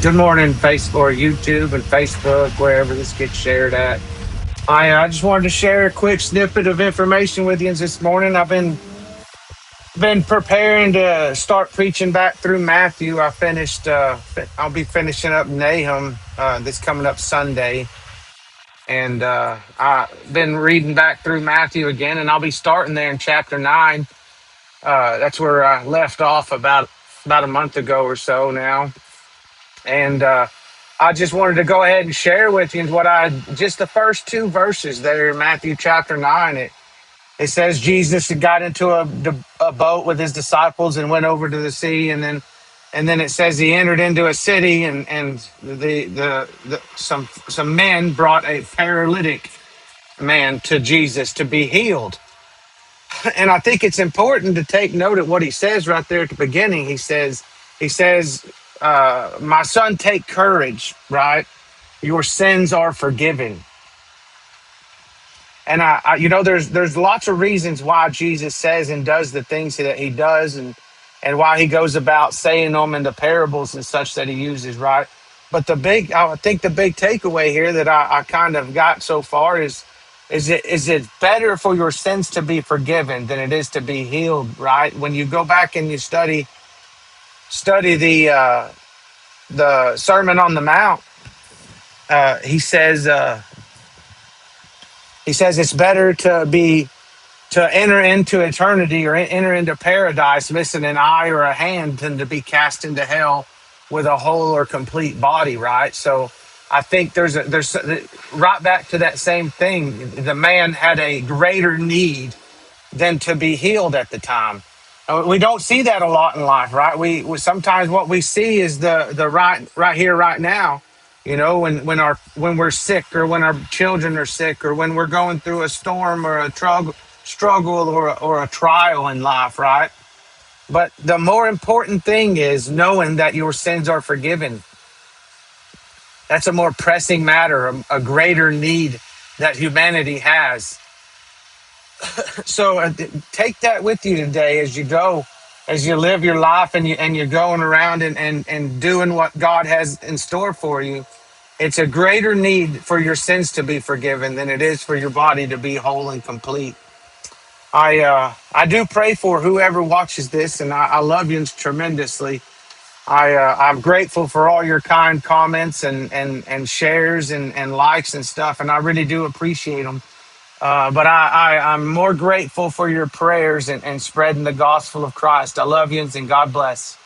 Good morning, Facebook, or YouTube and Facebook, wherever this gets shared at. I just wanted to share a quick snippet of information with you this morning. I've been preparing to start preaching back through Matthew. I finished. I'll be finishing up Nahum this coming up Sunday, and I've been reading back through Matthew again, and I'll be starting there in chapter 9. That's where I left off about a month ago or so now, and I just wanted to go ahead and share with you what I just the first two verses there in Matthew chapter 9. It says Jesus had got into a boat with his disciples and went over to the sea, and then it says he entered into a city, and some men brought a paralytic man to Jesus to be healed. And I think it's important to take note of what he says right there at the beginning. He says, my son, take courage, right? Your sins are forgiven. And there's lots of reasons why Jesus says and does the things that he does, and why he goes about saying them in the parables and such that he uses, right? But I think the big takeaway here that I kind of got so far is it better for your sins to be forgiven than it is to be healed, right? When you go back and you study the Sermon on the Mount, he says it's better to enter into eternity or enter into paradise missing an eye or a hand than to be cast into hell with a whole or complete body, right? So I think there's right back to that same thing. The man had a greater need than to be healed at the time. We don't see that a lot in life, right? We sometimes what we see is the right here, right now. When we're sick, or when our children are sick, or when we're going through a storm or a struggle or a trial in life, right? But the more important thing is knowing that your sins are forgiven. That's a more pressing matter, a greater need that humanity has. So take that with you today as you go, as you live your life, and you're going around and doing what God has in store for you. It's a greater need for your sins to be forgiven than it is for your body to be whole and complete. I do pray for whoever watches this, and I love you tremendously. I'm grateful for all your kind comments and shares and likes and stuff, and I really do appreciate them. But I'm more grateful for your prayers and spreading the gospel of Christ. I love you, and God bless.